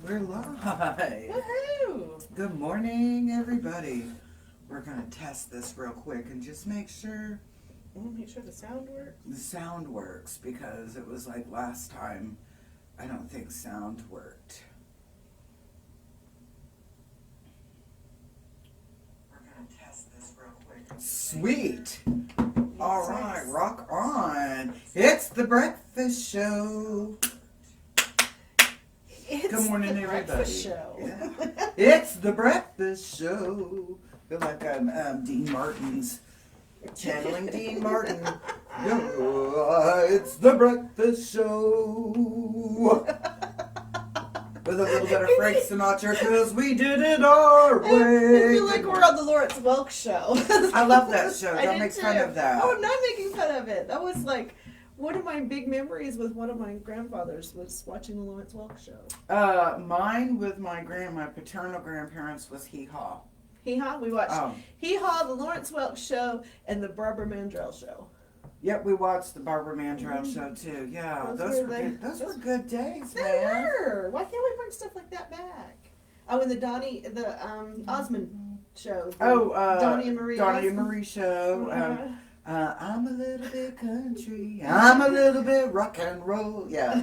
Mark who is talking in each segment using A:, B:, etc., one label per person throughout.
A: We're live.
B: Woohoo!
A: Good morning, everybody. We're going to test this real quick and just make sure
B: Make sure the sound works.
A: the sound works, because it was like last time, I don't think sound worked. We're going to test this real quick. Sweet. All right, rock on. It's the breakfast show.
B: It's
A: Good morning,
B: the
A: everybody.
B: breakfast show.
A: Yeah. It's the breakfast show. I feel like I'm Dean Martin's channeling Dean Martin. It's the breakfast show. With a little bit of Frank Sinatra, because we did it our way.
B: I feel like we're on the Lawrence Welk show.
A: I love that show.
B: I
A: Don't
B: did
A: make
B: too.
A: fun of that.
B: Oh, I'm not making fun of it. That was like one of my big memories with one of my grandfathers was watching the Lawrence Welk show.
A: Mine with my paternal grandparents was Hee Haw.
B: Hee Haw. We watched Hee Haw, the Lawrence Welk show, and the Barbara Mandrell show.
A: Yep, we watched the Barbara Mandrell show too. Yeah, those were good days,
B: They
A: man.
B: were. Why can't we bring stuff like that back? Oh, and the Osmond show. Donnie and Marie.
A: Donnie and Marie show.
B: Uh-huh.
A: I'm a little bit country. I'm a little bit rock and roll. Yeah.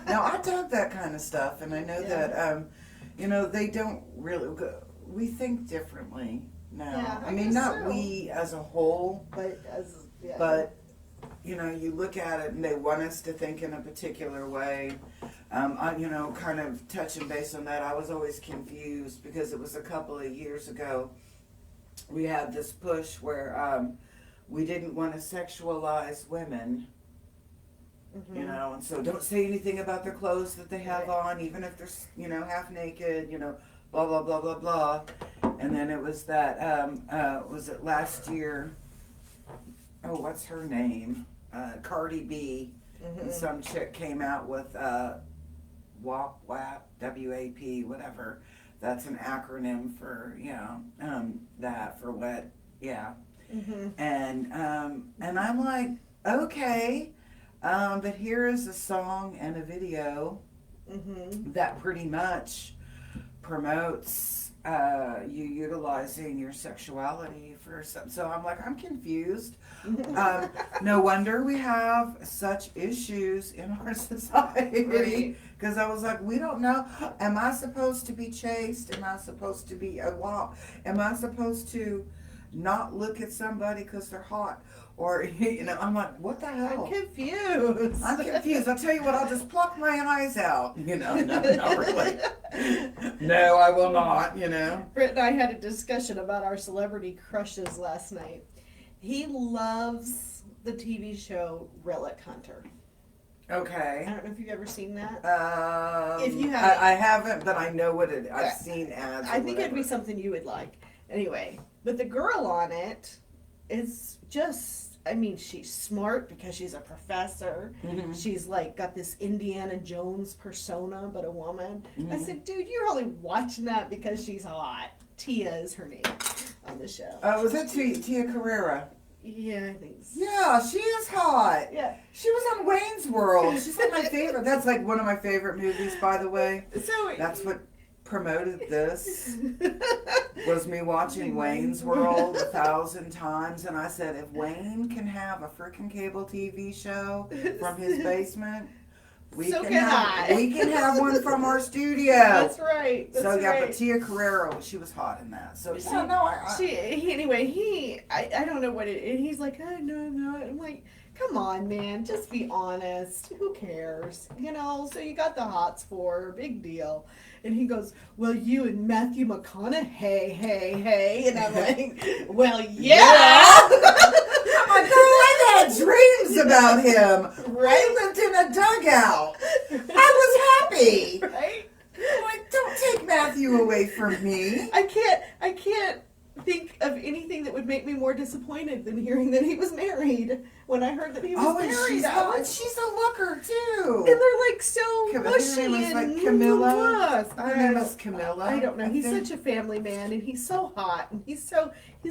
A: Now I dug that kind of stuff, and I know that they don't really. We think differently now.
B: Yeah,
A: I mean,
B: guess
A: not
B: so.
A: we as a whole, but you look at it and they want us to think in a particular way. Kind of touching base on that, I was always confused because it was a couple of years ago. We had this push where we didn't want to sexualize women, and so don't say anything about their clothes that they have on, even if they're, half naked, blah, blah, blah, blah, blah. And then it was that, was it last year? Oh, what's her name? Cardi B. And some chick came out with WAP, WAP, whatever. That's an acronym for, that, for what, yeah. And I'm like, okay, but here is a song and a video that pretty much promotes you utilizing your sexuality for some. So I'm like, I'm confused. No wonder we have such issues in our society. Because I was like, we don't know. Am I supposed to be chaste? Am I supposed to be a WAP? Am I supposed to not look at somebody because they're hot? Or, I'm like, what the hell?
B: I'm confused.
A: I'll tell you what, I'll just pluck my eyes out. No, not really. No, I will not,
B: Britt and I had a discussion about our celebrity crushes last night. He loves the TV show Relic Hunter.
A: Okay.
B: I don't know if you've ever seen that.
A: If you have, I haven't, but I know what it. I've seen ads.
B: I think it'd be something you would like. Anyway, but the girl on it is just. I mean, she's smart because she's a professor. She's like got this Indiana Jones persona, but a woman. I said, dude, you're only watching that because she's hot. Tia is her name on the show.
A: Oh, was that Tia Carrera?
B: Yeah, I think so.
A: Yeah, she is hot.
B: Yeah.
A: She was on Wayne's World. She's like my favorite. That's like one of my favorite movies, by the way.
B: So
A: that's what promoted this. Was me watching Wayne's World 1,000 times, and I said, if Wayne can have a freaking cable TV show from his basement, we can have one from our studio.
B: That's right. That's right.
A: But Tia Carrera, she was hot in that. So
B: I don't know what it. And he's like, oh, no. I'm like, come on, man, just be honest. Who cares? So you got the hots for her, big deal. And he goes, well, you and Matthew McConaughey, hey. And I'm like, well, yeah.
A: My girl, I had dreams about him.
B: Right?
A: I lived in a dugout. I was happy.
B: Right?
A: I'm like, don't take Matthew away from me.
B: I can't think of anything that would make me more disappointed than hearing that he was married. When I heard that he was married,
A: she's a looker too.
B: And they're like so mushy and
A: like Camilla.
B: Her
A: name is Camilla.
B: I don't know. He's such a family man, and he's so hot, and he's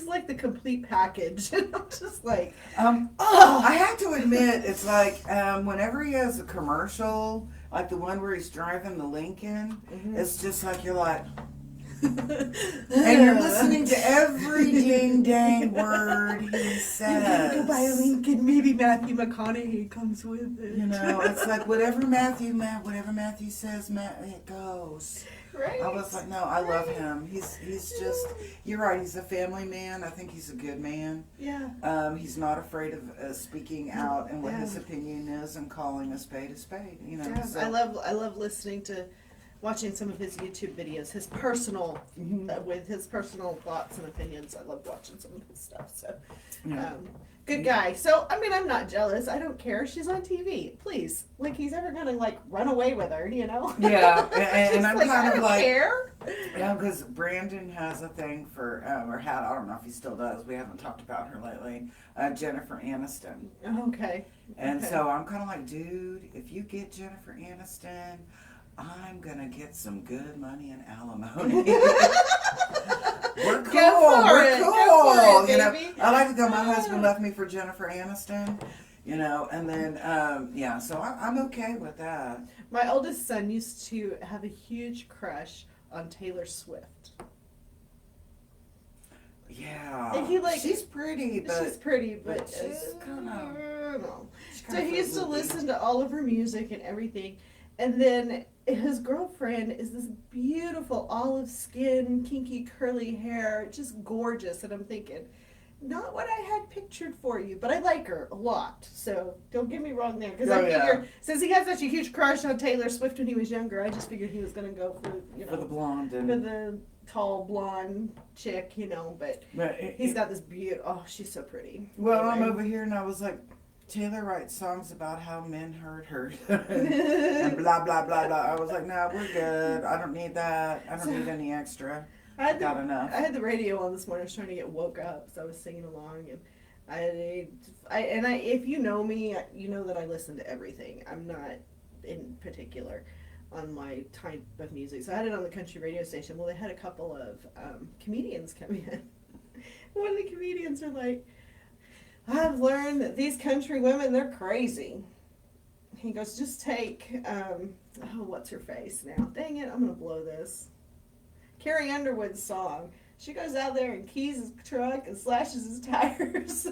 B: like the complete package. And I'm just like,
A: I have to admit, it's like whenever he has a commercial like the one where he's driving the Lincoln. It's just like you're like, and you're listening to every dang word he says.
B: Go buy a Lincoln. Maybe Matthew McConaughey comes with it.
A: You know, it's like whatever Matthew says, it goes.
B: Right.
A: I was like, no, I love him. He's just, you're right. He's a family man. I think he's a good man.
B: Yeah.
A: He's not afraid of speaking out and what his opinion is and calling a spade. You know.
B: Yeah.
A: So.
B: I love listening to. Watching some of his YouTube videos, his personal, with his personal thoughts and opinions. I love watching some of his stuff. So, good guy. So, I mean, I'm not jealous. I don't care. She's on TV. Please, like he's ever gonna like run away with her, you know?
A: Yeah, and I'm
B: like,
A: kind
B: I
A: of
B: don't
A: like,
B: care.
A: yeah, because Brandon has a thing for, or had, I don't know if he still does. We haven't talked about her lately. Jennifer Aniston.
B: Okay.
A: And so I'm kind of like, dude, if you get Jennifer Aniston, I'm gonna get some good money in alimony. We're cool. We're cool.
B: Go for it,
A: you know,
B: baby.
A: I like to go. My husband left me for Jennifer Aniston. You know, and then so I'm okay with that.
B: My oldest son used to have a huge crush on Taylor Swift.
A: Yeah,
B: And he
A: she's pretty, but
B: she's pretty, but
A: she's kind of.
B: no. So he used to listen to all of her music and everything. And then his girlfriend is this beautiful olive skin, kinky, curly hair, just gorgeous. And I'm thinking, not what I had pictured for you, but I like her a lot. So don't get me wrong there. Because I figured, since he had such a huge crush on Taylor Swift when he was younger, I just figured he was going to go for,
A: for the blonde.
B: For the tall blonde chick, you know. But he's got this beautiful, oh, she's so pretty.
A: Well,
B: anyway.
A: I'm over here and I was like, Taylor writes songs about how men hurt her and blah blah blah blah. I was like, no, we're good. I don't need that. I don't need any extra. I got enough.
B: I had the radio on this morning. I was trying to get woke up, so I was singing along, and if you know me, you know that I listen to everything. I'm not in particular on my type of music. So I had it on the country radio station. Well, they had a couple of comedians come in. One of the comedians are like, I've learned that these country women, they're crazy. He goes, just take, what's her face now? Dang it, I'm going to blow this. Carrie Underwood's song. She goes out there and keys his truck and slashes his tires.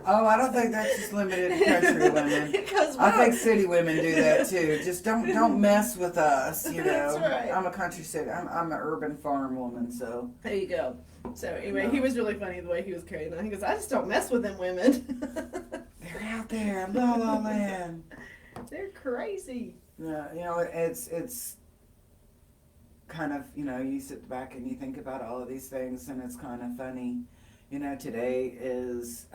A: Oh, I don't think that's just limited to country women. I think city women do that too. Just don't mess with us, you know.
B: That's right.
A: I'm a country city. I'm an urban farm woman, so.
B: There you go. So anyway, he was really funny the way he was carrying on. He goes, I just don't mess with them women.
A: They're out there, la la land.
B: They're crazy.
A: Yeah, you know, it's kind of, you know, you sit back and you think about all of these things, and it's kind of funny. You know, today is,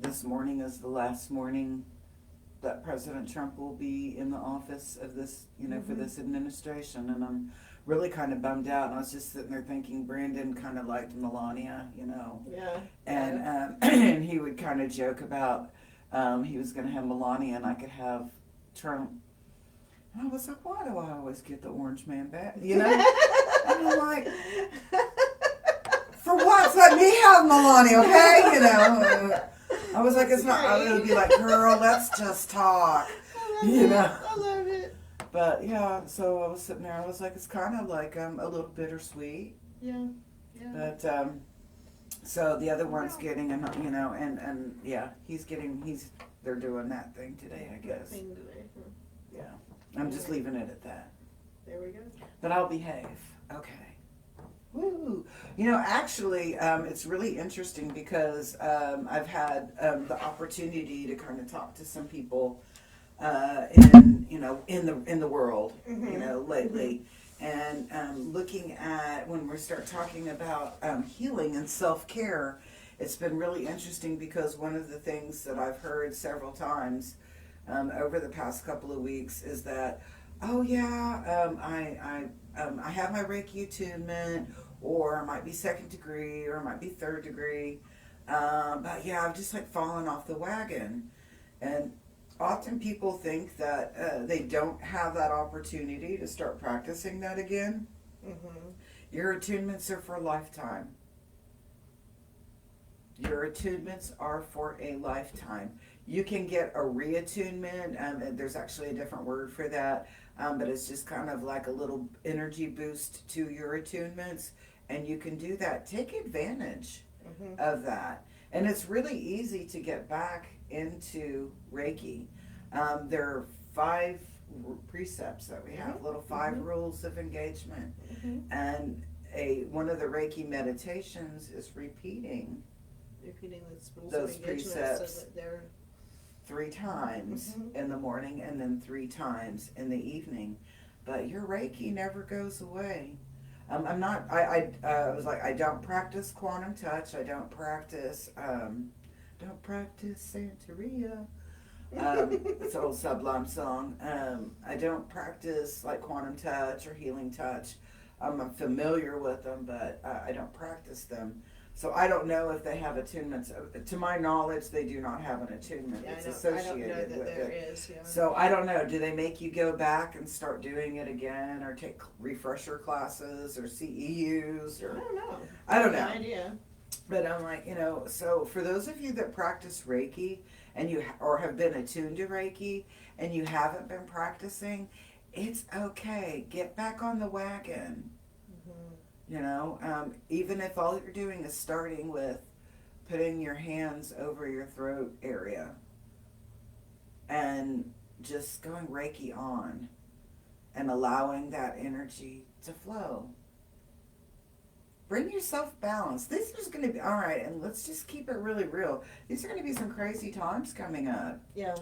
A: this morning is the last morning that President Trump will be in the office of this, you know, for this administration, and I'm really kind of bummed out. And I was just sitting there thinking, Brandon kind of liked Melania, you know.
B: Yeah.
A: And and he would kind of joke about he was going to have Melania and I could have Trump. And I was like, why do I always get the orange man back? You know? And I'm like, for once, let me have Melania, okay? You know? I was like, it's not, it would be like, girl, let's just talk. You know?
B: I love it.
A: But yeah, so I was sitting there, I was like, it's kind of like a little bittersweet.
B: Yeah. Yeah.
A: But, so the other one's getting, you know, and yeah, they're doing that thing today, I guess. Yeah. I'm just leaving it at that.
B: There we go.
A: But I'll behave. Okay. Woo. You know, actually, it's really interesting because I've had the opportunity to kind of talk to some people in the world, you know, lately. And looking at when we start talking about healing and self-care, it's been really interesting because one of the things that I've heard several times over the past couple of weeks is that, oh yeah, I have my Reiki attunement, or it might be second degree, or it might be third degree, but yeah, I've just like fallen off the wagon. And often people think that they don't have that opportunity to start practicing that again. Your attunements are for a lifetime. Your attunements are for a lifetime. You can get a reattunement. And there's actually a different word for that, but it's just kind of like a little energy boost to your attunements, and you can do that. Take advantage of that, and it's really easy to get back into Reiki. There are 5 precepts that we have, little 5 rules of engagement, and one of the Reiki meditations is repeating those precepts
B: so that
A: 3 times in the morning and then 3 times in the evening. But your Reiki never goes away. I'm not, I was like, I don't practice quantum touch. I don't practice Santeria. It's an old Sublime song. I don't practice like quantum touch or healing touch. I'm familiar with them, but I don't practice them. So I don't know if they have attunements. To my knowledge, they do not have an attunement. It's associated
B: I don't know that
A: with
B: there
A: it.
B: is. Yeah.
A: So I don't know. Do they make you go back and start doing it again, or take refresher classes, or CEUs, or
B: I don't know.
A: I don't know.
B: No idea.
A: But I'm like, so for those of you that practice Reiki and or have been attuned to Reiki and you haven't been practicing, it's okay. Get back on the wagon. Even if all you're doing is starting with putting your hands over your throat area and just going Reiki on and allowing that energy to flow. Bring yourself balance. This is going to be, all right, and let's just keep it really real. These are going to be some crazy times coming up.
B: Yeah.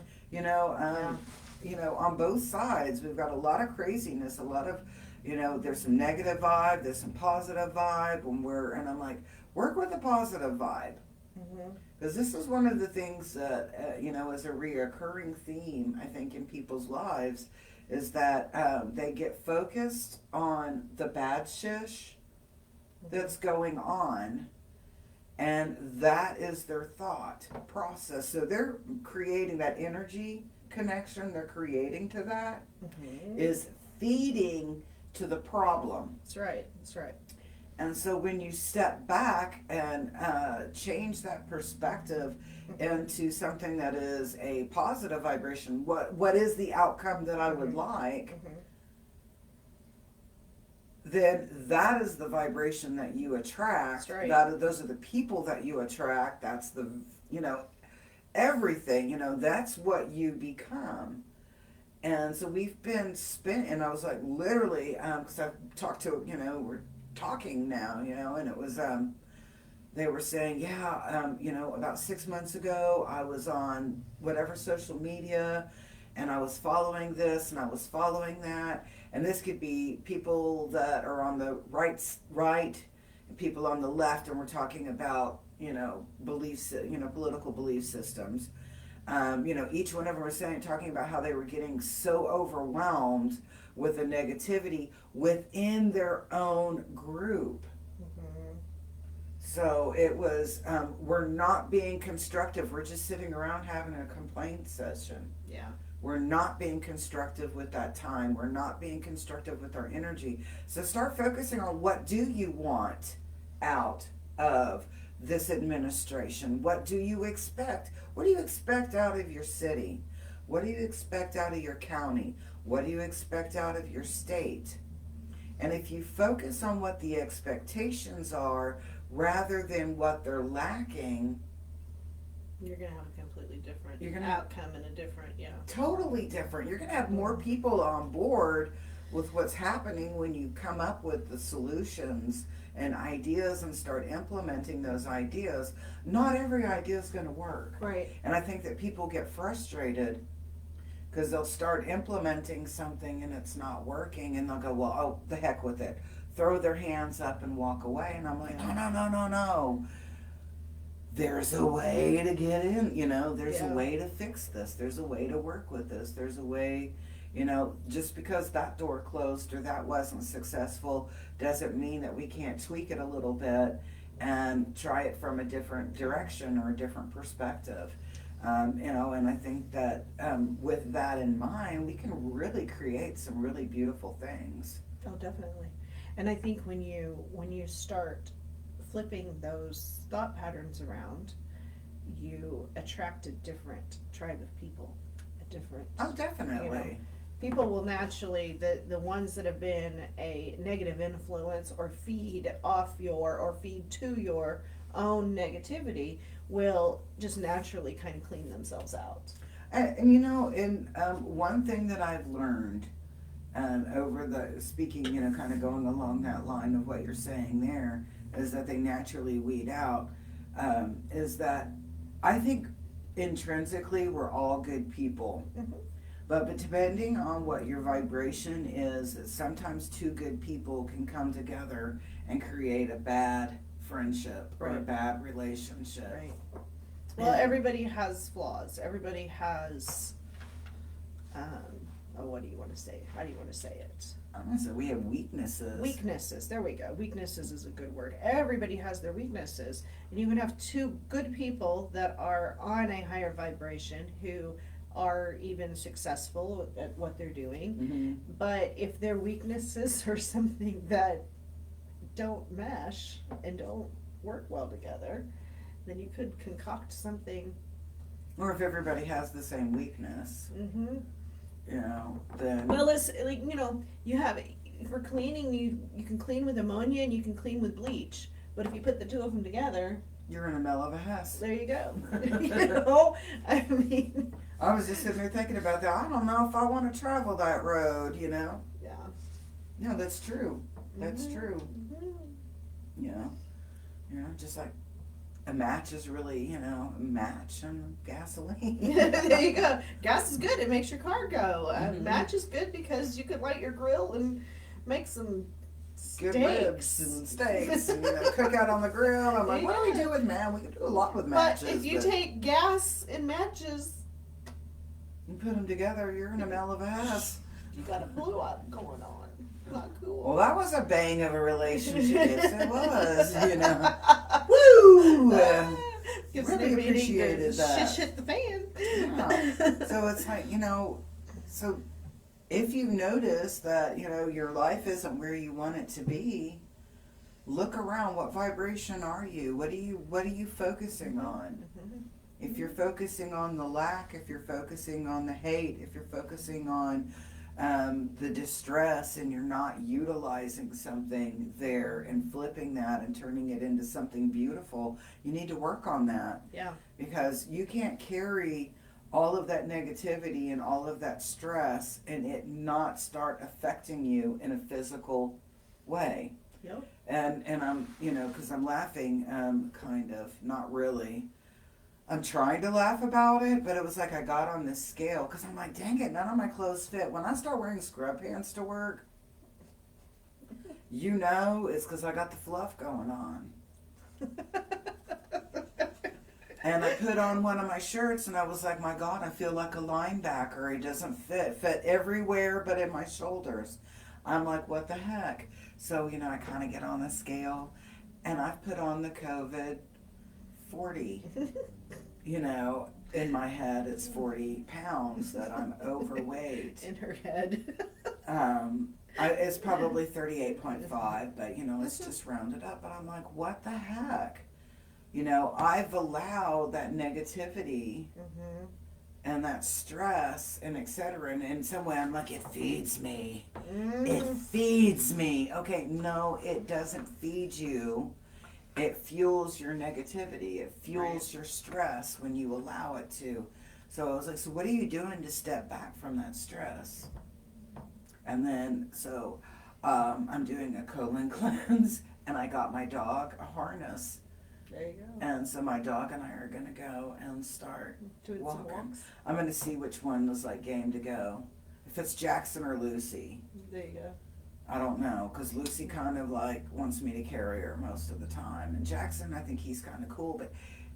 A: On both sides, we've got a lot of craziness, a lot of, there's some negative vibe, there's some positive vibe, and I'm like, work with a positive vibe. Because this is one of the things that, is a reoccurring theme, I think, in people's lives, is that they get focused on the bad shish that's going on, and that is their thought process. So they're creating that energy connection, they're creating to that, is feeding to the problem.
B: That's right.
A: And so when you step back and change that perspective into something that is a positive vibration, what is the outcome that I would like, then that is the vibration that you attract.
B: That's right.
A: Those are the people that you attract. That's the, everything, that's what you become. And so we've been and I was like, literally, because I've talked to, we're talking now, and it was, they were saying, about 6 months ago, I was on whatever social media, and I was following this, and I was following that, and this could be people that are on the right, and people on the left, and we're talking about, beliefs, political belief systems. Each one of them was talking about how they were getting so overwhelmed with the negativity within their own group. So it was, we're not being constructive. We're just sitting around having a complaint session.
B: Yeah.
A: We're not being constructive with that time. We're not being constructive with our energy. So start focusing on, what do you want out of this administration? What do you expect? What do you expect out of your city? What do you expect out of your county? What do you expect out of your state? And if you focus on what the expectations are rather than what they're lacking,
B: you're going to have a completely different outcome and a different,
A: totally different. You're going to have more people on board with what's happening when you come up with the solutions and ideas and start implementing those ideas. Not every idea is going to work.
B: Right.
A: And I think that people get frustrated because they'll start implementing something and it's not working, and they'll go, well, oh, the heck with it. Throw their hands up and walk away. And I'm like, no. There's a way to get in, there's a way to fix this. There's a way to work with this. There's a way, just because that door closed or that wasn't successful doesn't mean that we can't tweak it a little bit and try it from a different direction or a different perspective. And I think that with that in mind, we can really create some really beautiful things.
B: Oh, definitely. And I think when you start flipping those thought patterns around you attract a different tribe of people, a different.
A: Oh, definitely.
B: You know, people will naturally, the ones that have been a negative influence or feed to your own negativity will just naturally kind of clean themselves out.
A: And you know, one thing that I've learned, over the speaking, you know, kind of going along that line of what you're saying there, is that they naturally weed out. Is that I think intrinsically we're all good people.
B: Mm-hmm.
A: But depending on what your vibration is, sometimes two good people can come together and create a bad friendship or a
B: Right.
A: bad relationship.
B: Right. Well, everybody has flaws. Everybody has, what do you want to say? How do you want to say it?
A: I'm gonna say we have weaknesses.
B: Weaknesses. There we go. Weaknesses is a good word. Everybody has their weaknesses. And you can have two good people that are on a higher vibration who are even successful at what they're doing.
A: Mm-hmm.
B: But if their weaknesses are something that don't mesh and don't work well together, then you could concoct something.
A: Or if everybody has the same weakness,
B: Mm-hmm.
A: you know, then.
B: Well, it's like, you have, for cleaning, you can clean with ammonia and you can clean with bleach. But if you put the two of them together,
A: You're in a mill of a hess.
B: there you go. I mean.
A: I was just sitting there thinking about that. I don't know if I want to travel that road, you know.
B: Yeah.
A: No, that's true. That's
B: Mhm.
A: true.
B: Mhm.
A: You know, just like a match is really, a match and gasoline.
B: There you go. Gas is good. It makes your car go.
A: Mhm.
B: Match is good because you could light your grill and make some
A: Good
B: steaks.
A: ribs and steaks and, cook out on the grill. I'm like, what do we do with man? We can do a lot with matches.
B: But if you take gas and matches,
A: you put them together, you're in a mill of a hess.
B: you got a blow up going on. Not cool.
A: Well, that was a bang of a relationship. Yes, it was, Woo!
B: Gives
A: Really
B: the meaning
A: appreciated
B: to
A: that.
B: Shit the fan.
A: Yeah. So it's like, so if you notice that, your life isn't where you want it to be, look around. What vibration are you? What are you focusing on?
B: Mhm.
A: If you're focusing on the lack, if you're focusing on the hate, if you're focusing on the distress and you're not utilizing something there and flipping that and turning it into something beautiful, you need to work on that.
B: Yeah.
A: Because you can't carry all of that negativity and all of that stress and it not start affecting you in a physical way.
B: Yep.
A: And I'm, because I'm laughing, kind of, not really. I'm trying to laugh about it, but it was like I got on this scale because I'm like, dang it, none of my clothes fit. When I start wearing scrub pants to work, it's because I got the fluff going on. And I put on one of my shirts and I was like, my God, I feel like a linebacker. It doesn't fit everywhere but in my shoulders. I'm like, what the heck? So, I kind of get on the scale and I've put on the COVID 40. In my head it's 40 pounds that I'm overweight.
B: In her head.
A: It's probably 38.5, but let's just round it up. But I'm like, what the heck? I've allowed that negativity
B: Mm-hmm.
A: and that stress and etc. And in some way I'm like, it feeds me. It feeds me. Okay, no, it doesn't feed you. It fuels your negativity. It fuels your stress when you allow it to. So I was like, so what are you doing to step back from that stress? And then, so I'm doing a colon cleanse, and I got my dog a harness.
B: There you go.
A: And so my dog and I are going to go and start
B: Doing some
A: walking.
B: walks.
A: I'm going to see which one was like game to go. If it's Jackson or Lucy.
B: There you go.
A: I don't know, because Lucy kind of like wants me to carry her most of the time. And Jackson, I think he's kind of cool, but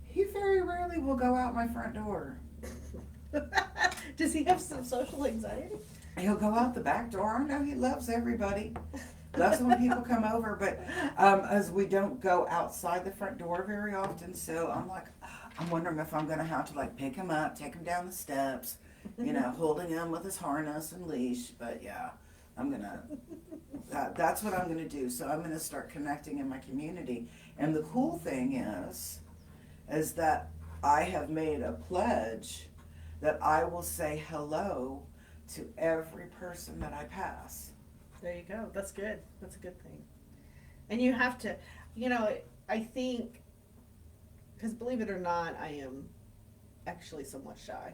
A: he very rarely will go out my front door.
B: Does he have some social anxiety?
A: He'll go out the back door. I know he loves everybody. Loves when people come over, but as we don't go outside the front door very often, so I'm wondering if I'm going to have to like pick him up, take him down the steps, holding him with his harness and leash. But yeah, that's what I'm going to do. So I'm going to start connecting in my community. And the cool thing is that I have made a pledge that I will say hello to every person that I pass.
B: There you go. That's good. That's a good thing. And you have to, you know, I think, because believe it or not, I am actually somewhat shy.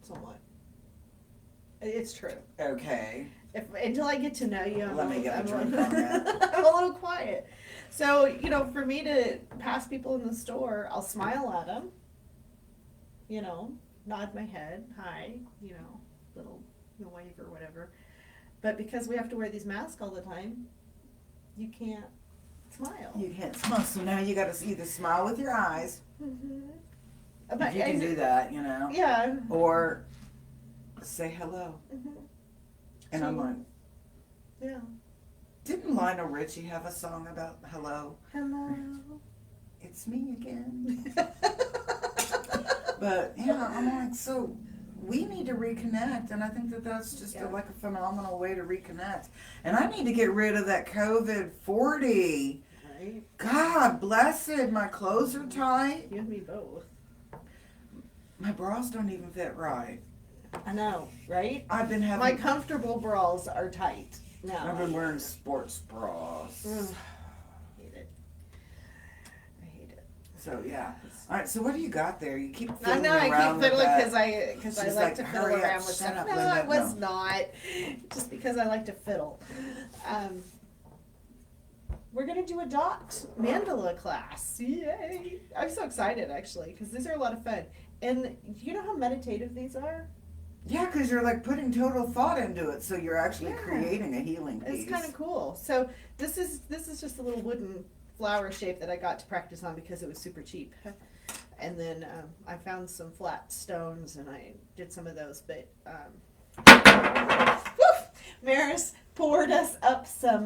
B: Somewhat. It's true.
A: Okay.
B: Until I get to know you,
A: Let me get a drink
B: I'm
A: on that.
B: a little quiet. So, you know, for me to pass people in the store, I'll smile at them, you know, nod my head, hi, you know, little wave or whatever. But because we have to wear these masks all the time, you can't smile.
A: You can't smile, so now you got to either smile with your eyes,
B: Mm-hmm.
A: if you can do that, you know,
B: Yeah.
A: or say hello.
B: Mm-hmm.
A: And I'm like,
B: Yeah.
A: didn't Lionel Richie have a song about hello?
B: Hello.
A: It's me again. But yeah, I'm like, so we need to reconnect, and I think that that's just like a phenomenal way to reconnect. And I need to get rid of that COVID 40.
B: Right.
A: God bless it. My clothes are tight.
B: You and me both.
A: My bras don't even fit right.
B: I know, right?
A: I've been having.
B: My comfortable bras are tight now.
A: I've been wearing sports bras.
B: I hate it. I hate it.
A: So yeah. All right. So what do you got there? You keep
B: I
A: fiddling
B: know I
A: around
B: keep
A: with
B: fiddling
A: that.
B: because I
A: She's
B: like
A: like,
B: to fiddle
A: "Hurry up,
B: around with
A: shut
B: stuff.
A: up,
B: No,
A: Linda."
B: I was
A: No.
B: not. Just because I like to fiddle. We're gonna do a dot mandala class. Yay! I'm so excited actually because these are a lot of fun. And you know how meditative these are?
A: Yeah, because you're like putting total thought into it, so you're actually
B: Yeah.
A: creating a healing piece.
B: It's kind of cool. So this is just a little wooden flower shape that I got to practice on because it was super cheap. And then I found some flat stones and I did some of those. But Maris poured us up some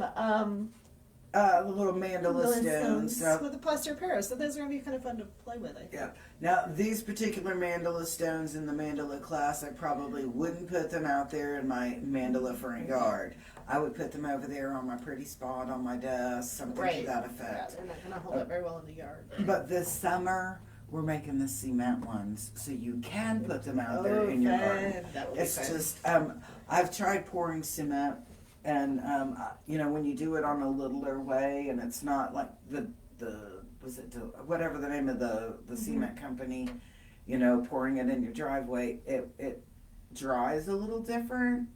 A: little mandala stones.
B: with a plaster of Paris. So those are gonna be kind of fun to play with, I think.
A: Yeah. Now these particular mandala stones in the mandala class, I probably wouldn't put them out there in my mandala front yard. I would put them over there on my pretty spot on my desk, something to that effect.
B: Yeah, they're not gonna hold up very well in the yard.
A: But this summer, we're making the cement ones, so you can put them out there in your garden.
B: That would be
A: It's
B: fun.
A: just, I've tried pouring cement, and you know, when you do it on a littler way, and it's not like whatever the name of the cement company, you know, pouring it in your driveway, it dries a little different.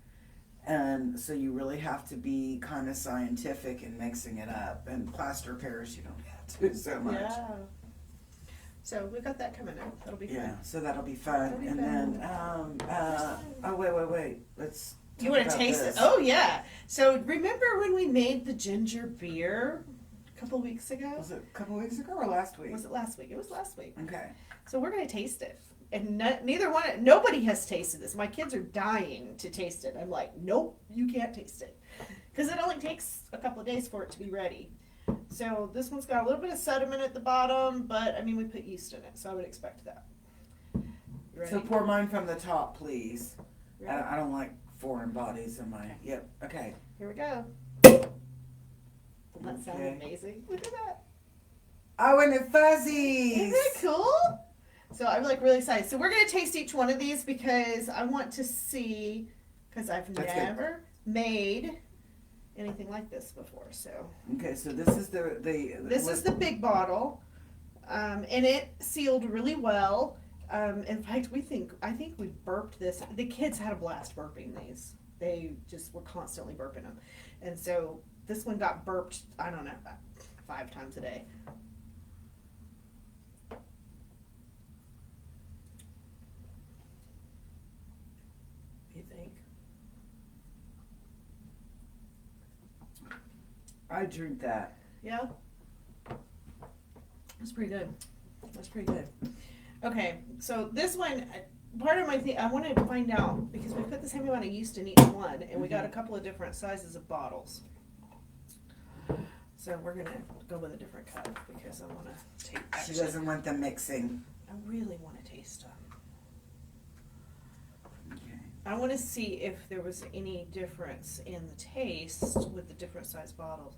A: And so you really have to be kind of scientific in mixing it up. And plaster of Paris, you don't have to so much.
B: Yeah. So we got that coming up. That'll be fun.
A: Yeah, so that'll be fun.
B: That'll be
A: And
B: fun.
A: then, oh, wait. Let's
B: You
A: talk
B: want to
A: about
B: taste
A: this.
B: it? Oh yeah. So remember when we made the ginger beer a couple weeks ago?
A: Was it a couple weeks ago or last week?
B: Was it last week? It was last week.
A: Okay.
B: So we're gonna taste it, and nobody has tasted this. My kids are dying to taste it. I'm like, nope, you can't taste it, because it only takes a couple of days for it to be ready. So this one's got a little bit of sediment at the bottom, but I mean we put yeast in it, so I would expect that. You ready?
A: So pour mine from the top, please.
B: Ready?
A: I don't like foreign bodies in my. Yep. Okay.
B: Here we go. Doesn't that sound
A: Okay.
B: amazing? Look at that.
A: Oh, and it fuzzies.
B: Isn't it cool? So I'm like really excited. So we're gonna taste each one of these because I want to see, because I've
A: That's
B: never made anything like this before. So
A: Okay, so this is
B: this is the big bottle, and it sealed really well. In fact, I think we burped this. The kids had a blast burping these. They just were constantly burping them, and so this one got burped. I don't know, about 5 times a day. You think?
A: I drink that.
B: Yeah. That's pretty good. That's pretty good. Okay, so this one, part of my thing, I wanted to find out, because we put the same amount of yeast in each one, and we got a couple of different sizes of bottles. So we're gonna go with a different cup, because I wanna take,
A: She
B: actually,
A: doesn't want them mixing.
B: I really wanna taste them.
A: Okay.
B: I wanna see if there was any difference in the taste with the different size bottles.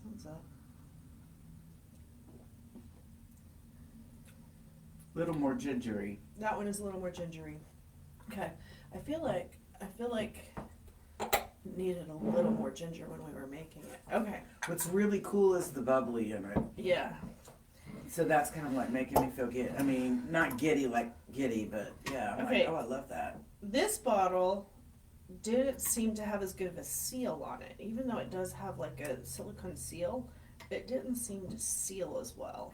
B: Thumbs up.
A: A little more gingery.
B: That one is a little more gingery. Okay. I feel like it needed a little more ginger when we were making it. Okay.
A: What's really cool is the bubbly in it.
B: Yeah.
A: So that's kind of like making me feel giddy. I mean, not giddy like giddy, but yeah. I'm
B: Okay.
A: like, oh, I love that.
B: This bottle didn't seem to have as good of a seal on it. Even though it does have like a silicone seal, it didn't seem to seal as well.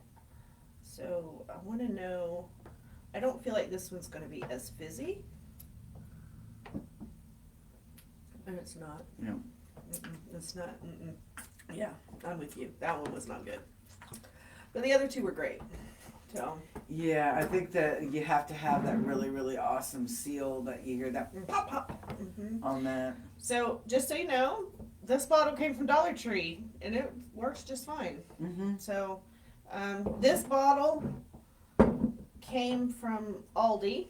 B: So I want to know, I don't feel like this one's going to be as fizzy. And it's not.
A: No.
B: It's not. Yeah, I'm with you. That one was not good. But the other two were great. So.
A: Yeah, I think that you have to have that really, really awesome seal that you hear that pop, pop on that.
B: So, just so you know, this bottle came from Dollar Tree, and it works just fine. So, this bottle came from Aldi,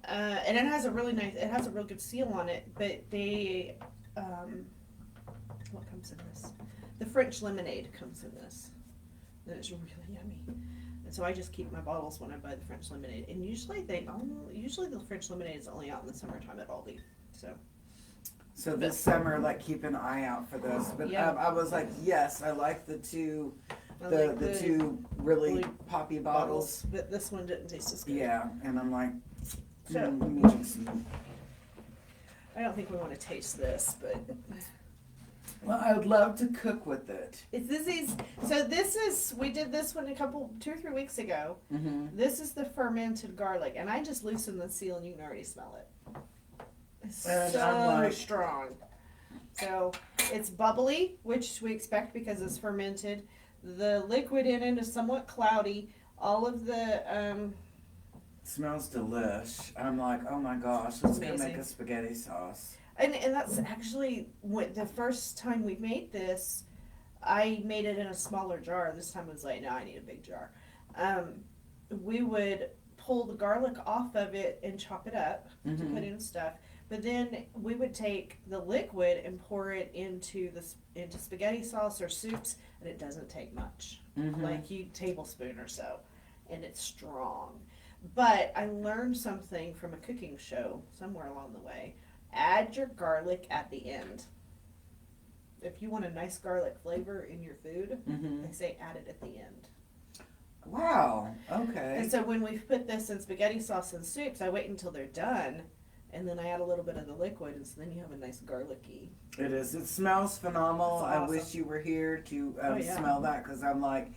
B: and it has a really nice, it has a real good seal on it, but they, what comes in this? The French lemonade comes in this, and it's really yummy. And so I just keep my bottles when I buy the French lemonade, and usually the French lemonade is only out in the summertime at Aldi, so.
A: So this summer, like, keep an eye out for this. But
B: Yeah.
A: I was like, yes, I like the two,
B: I
A: the
B: like the
A: two really poppy bottles.
B: but this one didn't taste as good.
A: Yeah, and I'm like,
B: So-
A: let me drink some.
B: I don't think we want to taste this, but
A: Well, I would love to cook with it.
B: we did this one 2 or 3 weeks ago. This is the fermented garlic, and I just loosened the seal, and you can already smell it. It's
A: And
B: so
A: I'm like-
B: strong. So it's bubbly, which we expect because it's fermented. The liquid in it is somewhat cloudy. All of the
A: Smells delish. I'm like, oh my gosh, let's go make
B: Amazing.
A: a spaghetti sauce.
B: and that's actually what the first time we made this. I made it in a smaller jar. This time I was like, no, I need a big jar. We would pull the garlic off of it and chop it up to put in stuff. But then we would take the liquid and pour it into spaghetti sauce or soups, and it doesn't take much, like a tablespoon or so, and it's strong. But I learned something from a cooking show somewhere along the way. Add your garlic at the end. If you want a nice garlic flavor in your food, they say add it at the end.
A: Wow. Okay.
B: And so when we put this in spaghetti sauce and soups, I wait until they're done, and then I add a little bit of the liquid, and so then you have a nice garlicky.
A: It is. It smells phenomenal.
B: It's
A: I
B: awesome.
A: wish you were here to
B: Yeah.
A: smell that, because I'm like,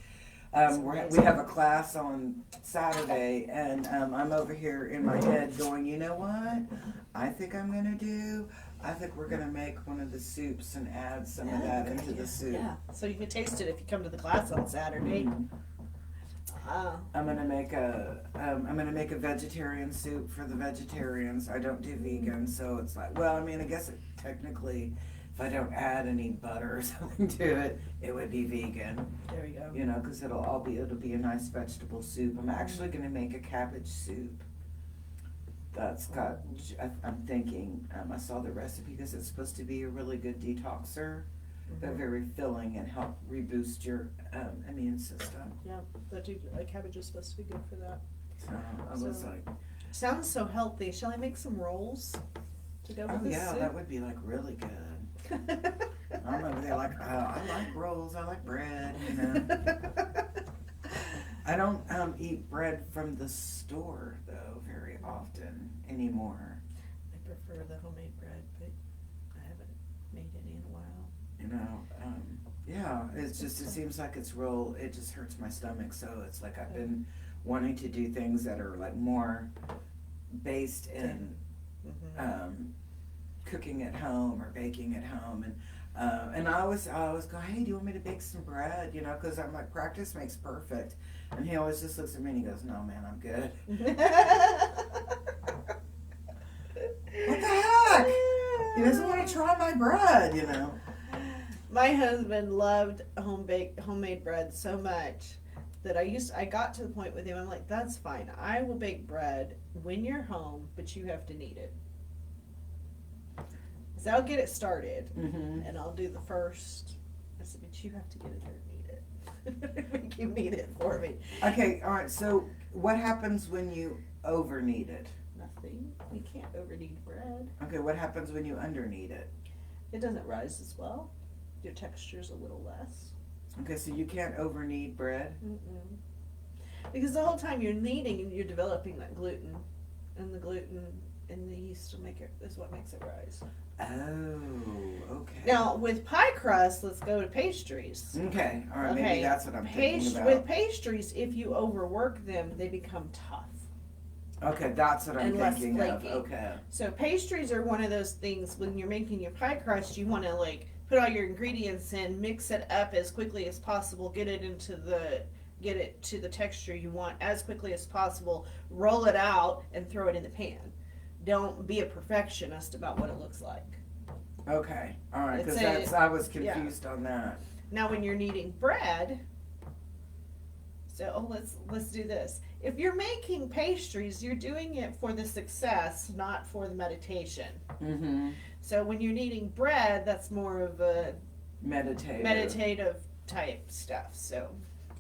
B: It's
A: we
B: amazing.
A: have a class on Saturday, and I'm over here in my head going, you know what? I think we're gonna make one of the soups and add some of that into the soup.
B: Yeah, so you can taste it if you come to the class on Saturday.
A: I'm gonna make a vegetarian soup for the vegetarians. I don't do vegan, so it's like, well, I mean, I guess technically, if I don't add any butter or something to it, it would be vegan.
B: There we go.
A: You know, because it'll be a nice vegetable soup. I'm actually gonna make a cabbage soup. That's got. I'm thinking. I saw the recipe because it's supposed to be a really good detoxer, but very filling and help reboost your immune system.
B: Yeah, cabbage is supposed to be good for that.
A: So I was like,
B: Sounds so healthy. Shall I make some rolls to go with
A: oh
B: this
A: yeah,
B: soup?
A: that would be like really good. I'm over there like, I like rolls, I like bread, you know. I don't eat bread from the store though very often anymore.
B: I prefer the homemade bread, but I haven't made any in a while.
A: You know, yeah, it's just, it seems like it just hurts my stomach, so it's like I've been wanting to do things that are like more based in cooking at home or baking at home, and I always go, hey, do you want me to bake some bread? You know, because I'm like, practice makes perfect, and he always just looks at me and he goes, no, man, I'm good. What the heck? He doesn't want to try my bread, you know.
B: My husband loved homemade bread so much that I got to the point with him, I'm like, that's fine. I will bake bread when you're home, but you have to knead it. So I'll get it started, and I'll do the first. I said, but you have to get it there and knead it. Make you knead it for me.
A: Okay, all right, so what happens when you over knead it?
B: Nothing. You can't over knead bread.
A: Okay, what happens when you under knead it?
B: It doesn't rise as well. Your texture's a little less.
A: Okay, so you can't over knead bread?
B: Mm-mm. Because the whole time you're kneading, you're developing that gluten, and the gluten in the yeast is what makes it rise.
A: Oh, okay.
B: Now with pie crust, let's go to pastries.
A: Okay, all right, maybe that's what I'm thinking about.
B: With pastries, if you overwork them, they become tough.
A: Okay, that's what I'm
B: And less
A: thinking of.
B: flaky.
A: Okay.
B: So pastries are one of those things when you're making your pie crust, you want to like put all your ingredients in, mix it up as quickly as possible, get it to the texture you want as quickly as possible, roll it out and throw it in the pan. Don't be a perfectionist about what it looks like.
A: Okay, all right, because I was confused on that.
B: Now when you're kneading bread, let's do this. If you're making pastries, you're doing it for the success, not for the meditation.
A: Mm-hmm.
B: So when you're kneading bread, that's more of a meditative type stuff. So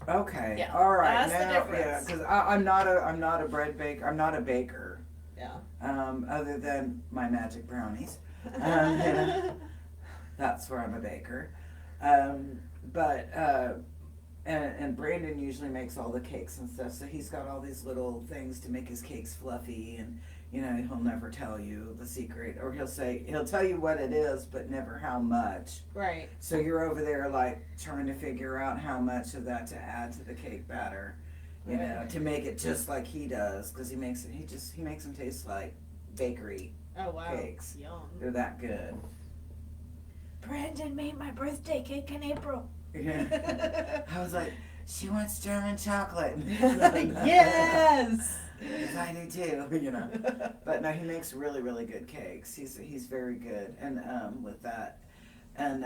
A: okay,
B: yeah,
A: all right,
B: that's the difference.
A: Yeah, because I'm not a bread baker. I'm not a baker.
B: Yeah.
A: Other than my magic brownies, that's where I'm a baker. And Brandon usually makes all the cakes and stuff, so he's got all these little things to make his cakes fluffy, and he'll never tell you the secret, or he'll tell you what it is, but never how much.
B: Right.
A: So you're over there like trying to figure out how much of that to add to the cake batter, to make it just like he does, because he makes them taste like bakery cakes.
B: Yum.
A: They're that good.
B: Brandon made my birthday cake in April.
A: I was like, she wants German chocolate.
B: Yes.
A: I do too, But no, he makes really, really good cakes. He's very good, and with that, and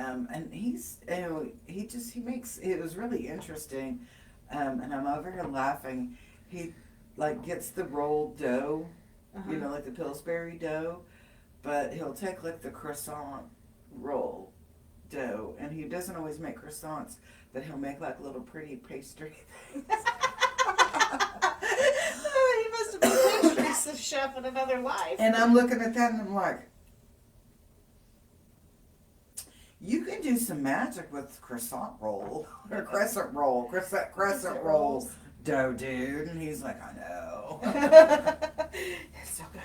A: he's he makes it was really interesting, and I'm over here laughing. He like gets the rolled dough, like the Pillsbury dough, but he'll take like the croissant roll dough, and he doesn't always make croissants, but he'll make like little pretty pastry things.
B: He must have been a pastry chef in another life.
A: And I'm looking at that and I'm like, you can do some magic with crescent roll dough, dude. And he's like, I know.
B: It's so good.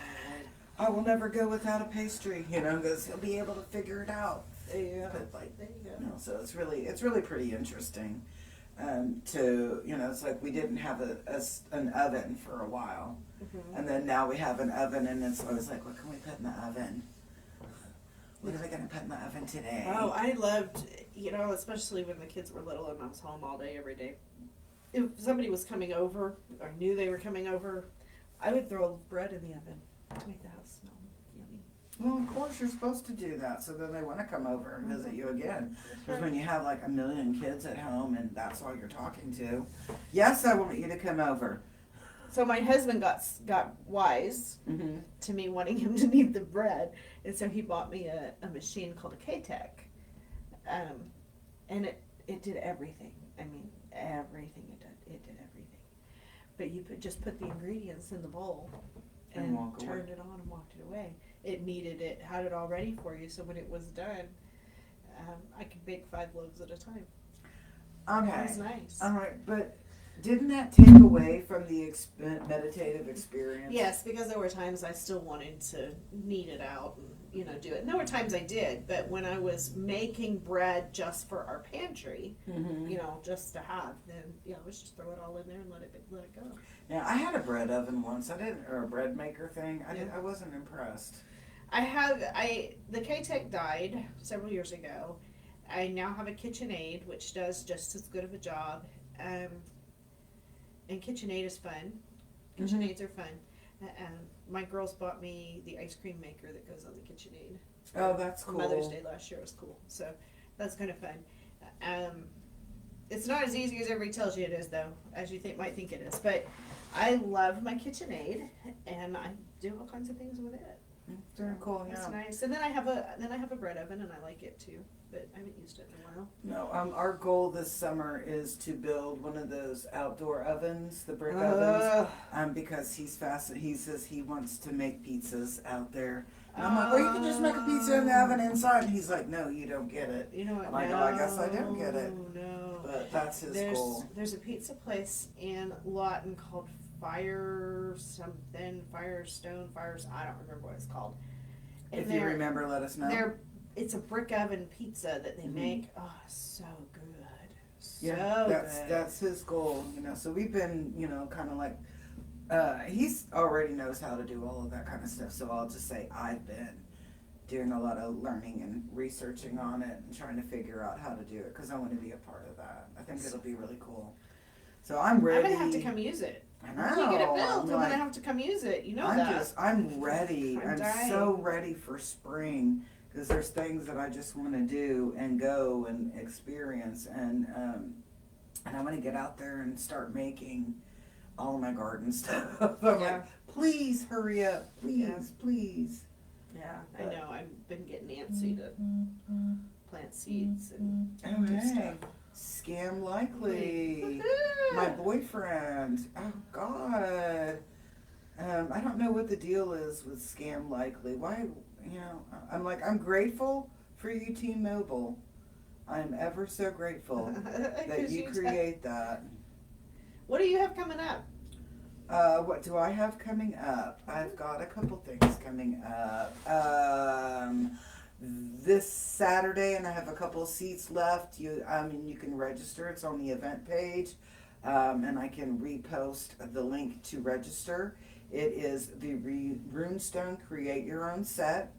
A: I will never go without a pastry, because he'll be able to figure it out.
B: Yeah.
A: But there you go. So it's really pretty interesting. It's like we didn't have an oven for a while, and then now we have an oven, and it's always like, what can we put in the oven? What are we going to put in the oven today?
B: Oh, I loved, especially when the kids were little and I was home all day, every day. If somebody was coming over or knew they were coming over, I would throw bread in the oven to make the house smell yummy.
A: Well, of course you're supposed to do that, so then they want to come over and visit you again. Because when you have like 1 million kids at home and that's all you're talking to, yes, I want you to come over.
B: So my husband got wise to me wanting him to knead the bread, and so he bought me a machine called a K-Tech, and it did everything. I mean, everything it did everything. But you just put the ingredients in the bowl and turned it on and walked it away. It kneaded it, had it all ready for you, so when it was done, I could bake 5 loaves at a time.
A: Okay.
B: That was nice.
A: All right, but didn't that take away from the meditative experience?
B: Yes, because there were times I still wanted to knead it out and do it. And there were times I did, but when I was making bread just for our pantry, just to have, then let's just throw it all in there and let it go.
A: Yeah, I had a bread oven once. Or a bread maker thing. I wasn't impressed.
B: The K-Tech died several years ago. I now have a KitchenAid, which does just as good of a job. And KitchenAid is fun. KitchenAids are fun. My girls bought me the ice cream maker that goes on the KitchenAid.
A: Oh, that's cool.
B: Mother's Day last year was cool. So that's kind of fun. It's not as easy as everybody tells you it is, though, as you might think it is. But I love my KitchenAid, and I do all kinds of things with it.
A: Very cool.
B: That's
A: Yeah.
B: nice. And then I have a bread oven, and I like it too, but I haven't used it in a while.
A: No, our goal this summer is to build one of those outdoor ovens, the brick ovens, because he's fast. He says he wants to make pizzas out there. And I'm like, well, you can just make a pizza in the oven inside. And he's like, no, you don't get it.
B: You know what?
A: I'm like, oh, I guess I don't get it.
B: No.
A: But that's his goal.
B: There's a pizza place in Lawton called Firestone, I don't remember what it's called. And
A: If you remember, let us know.
B: It's a brick oven pizza that they make. Oh, so good.
A: Yeah,
B: Good.
A: that's his goal, So we've been, kind of like, he's already knows how to do all of that kind of stuff. So I'll just say I've been doing a lot of learning and researching on it and trying to figure out how to do it because I want to be a part of that. I think it'll be really cool. So I'm ready.
B: I'm gonna have to come use it.
A: I know.
B: When you get it built, I'm gonna have to come use it. You know that.
A: I'm ready. I'm
B: dying.
A: so ready for spring because there's things that I just want to do and go and experience and I want to get out there and start making all of my garden stuff. I'm like, please hurry up, please.
B: Yeah, I know. I've been getting Nancy to plant seeds and do
A: Okay.
B: stuff.
A: Scam Likely.
B: Woohoo!
A: My boyfriend. Oh God. I don't know what the deal is with Scam Likely. Why? I'm like, I'm grateful for you, T-Mobile. I'm ever so grateful that you create that.
B: What do you have coming up?
A: What do I have coming up? I've got a couple things coming up. This Saturday, and I have a couple of seats left. You can register. It's on the event page, and I can repost the link to register. It is the Runestone Create Your Own Set,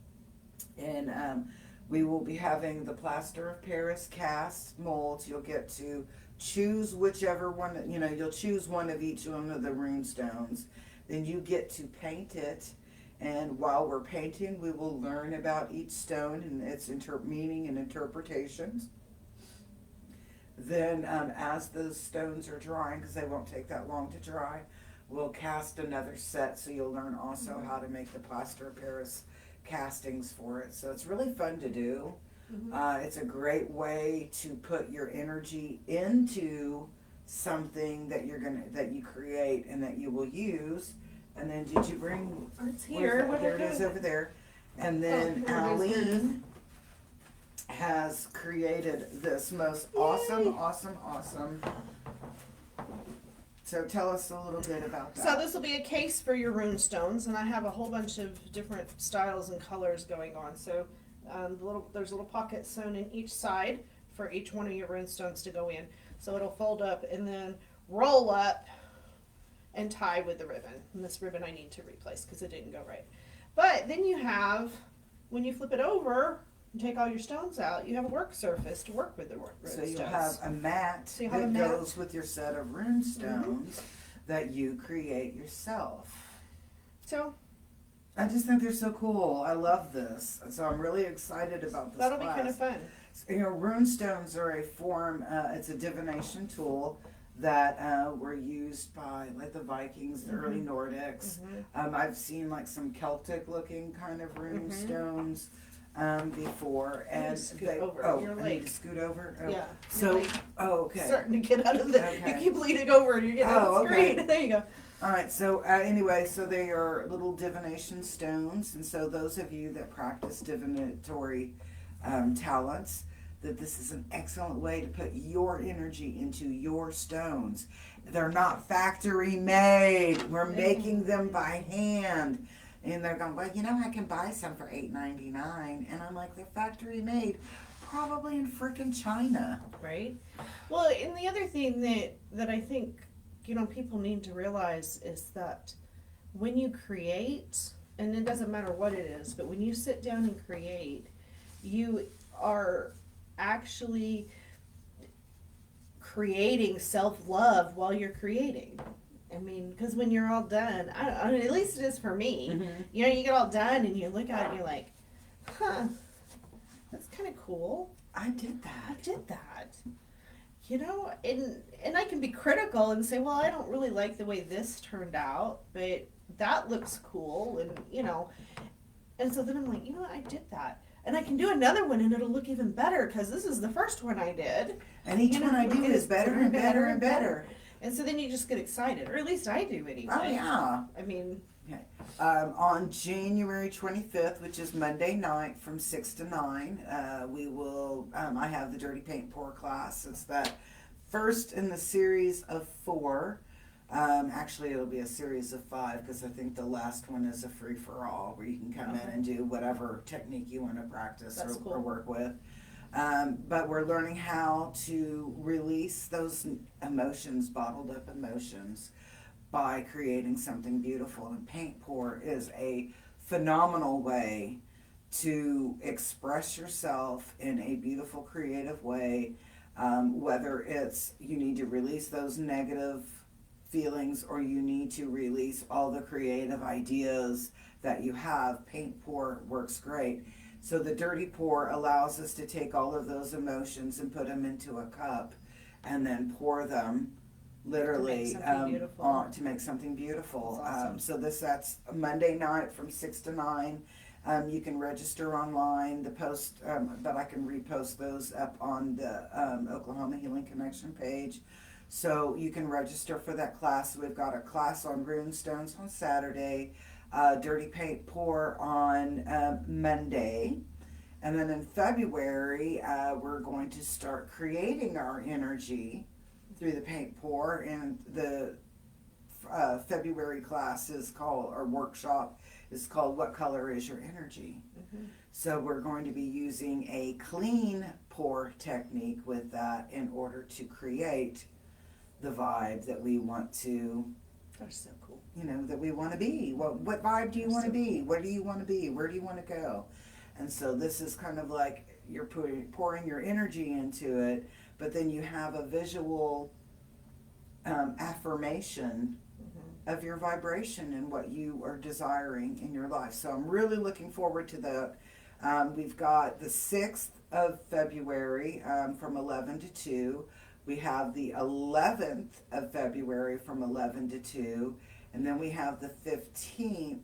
A: and we will be having the plaster of Paris cast molds. You'll get to choose whichever one. You'll choose one of each one of the runestones. Then you get to paint it. And while we're painting, we will learn about each stone and its meaning and interpretations. Then, as those stones are drying, because they won't take that long to dry, we'll cast another set. So you'll learn also how to make the plaster of Paris castings for it. So it's really fun to do. It's a great way to put your energy into something that you create and that you will use. And then did you bring?
B: It's here.
A: There it is over there. And then Aline has created this most awesome. So tell us a little bit about that.
B: So this will be a case for your runestones, and I have a whole bunch of different styles and colors going on. So there's little pockets sewn in each side for each one of your runestones to go in. So it'll fold up and then roll up and tie with the ribbon. And this ribbon I need to replace because it didn't go right. But then you have, when you flip it over and take all your stones out, you have a work surface to work with the runestones.
A: So you'll have a mat that goes with your set of runestones that you create yourself.
B: So
A: I just think they're so cool. I love this. So I'm really excited about this
B: that'll
A: class.
B: be kind of fun.
A: Runestones are a form, it's a divination tool that were used by like the Vikings, the early Nordics. I've seen like some Celtic looking kind of rune stones before. And
B: scoot over.
A: I need to scoot over? Oh.
B: Yeah.
A: So, okay.
B: Starting to get out of the,
A: Okay.
B: you keep leaning over and you're getting out of the screen. There you go.
A: All right, so anyway, so they are little divination stones, and so those of you that practice divinatory talents, that this is an excellent way to put your energy into your stones. They're not factory made. We're making them by hand. And they're going, well, I can buy some for $8.99. And I'm like, they're factory made, probably in frickin' China.
B: Right? Well, and the other thing that I think, people need to realize is that when you create, and it doesn't matter what it is, but when you sit down and create, you are actually creating self-love while you're creating. I mean, because when you're all done, I mean, at least it is for me, you get all done and you look at it and you're like, that's kind of cool.
A: I did that.
B: And I can be critical and say, well, I don't really like the way this turned out, but that looks cool. And, And so then I'm like, I did that. And I can do another one and it'll look even better because this is the first one I did.
A: And each one I do is better and better and better.
B: And so then you just get excited, or at least I do anyway.
A: Oh, yeah.
B: I mean...
A: Okay. On January 25th, which is Monday night from 6 to 9, we will, I have the Dirty Paint Pour class. It's that first in the series of 4. Actually, it'll be a series of 5 because I think the last one is a free-for-all where you can come in and do whatever technique you want to practice or work with. But we're learning how to release those emotions, bottled up emotions, by creating something beautiful. And paint pour is a phenomenal way to express yourself in a beautiful, creative way, whether it's you need to release those negative feelings or you need to release all the creative ideas that you have. Paint pour works great. So the dirty pour allows us to take all of those emotions and put them into a cup and then pour them literally to make something beautiful.
B: Awesome.
A: So that's Monday night from 6 to 9. You can register online. The post, but I can repost those up on the Oklahoma Healing Connection page. So you can register for that class. We've got a class on rune stones on Saturday, dirty paint pour on Monday. And then in February, we're going to start creating our energy through the paint pour, and the February class is called, or workshop is called, What Color Is Your Energy? Mm-hmm. So we're going to be using a clean pour technique with that in order to create the vibe that we want to,
B: that's so cool.
A: That we want to be. What vibe do you want to be? Where do you want to be? Where do you want to go? And so this is kind of like you're pouring your energy into it, but then you have a visual affirmation of your vibration and what you are desiring in your life. So I'm really looking forward to that. We've got the 6th of February from 11 to 2. We have the 11th of February from 11 to 2. And then we have the 15th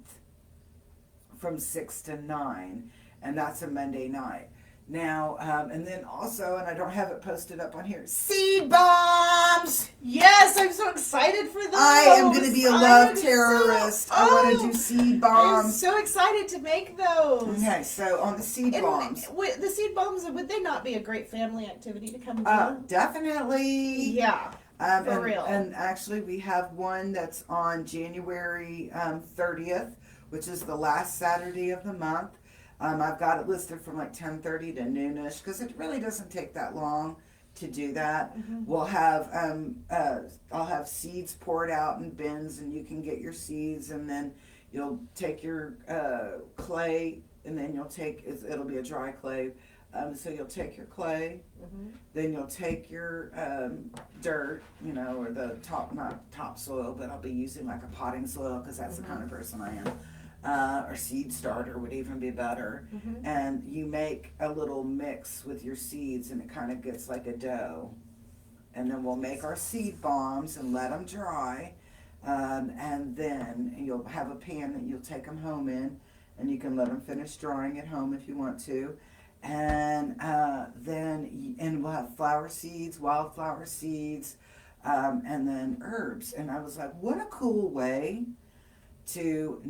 A: from 6 to 9. And that's a Monday night. Now, and then also, and I don't have it posted up on here, seed bombs!
B: Yes, I'm so excited for those.
A: I am going to be a love terrorist. I want to do seed bombs.
B: I'm so excited to make those.
A: Okay, so on the seed bombs.
B: The seed bombs, would they not be a great family activity to come do?
A: Definitely.
B: Yeah, for real.
A: And actually, we have one that's on January 30th, which is the last Saturday of the month. I've got it listed from like 10:30 to noonish because it really doesn't take that long to do that. Mm-hmm. We'll have I'll have seeds poured out in bins, and you can get your seeds, and then you'll take your clay, and then it'll be a dry clay. So you'll take your clay, mm-hmm. then you'll take your dirt, or the not topsoil, but I'll be using like a potting soil because that's mm-hmm. the kind of person I am. Or seed starter would even be better. Mm-hmm. And you make a little mix with your seeds, and it kind of gets like a dough. And then we'll make our seed bombs and let them dry. And then you'll have a pan that you'll take them home in, and you can let them finish drying at home if you want to. And then we'll have flower seeds, wildflower seeds, and then herbs. And I was like, what a cool way to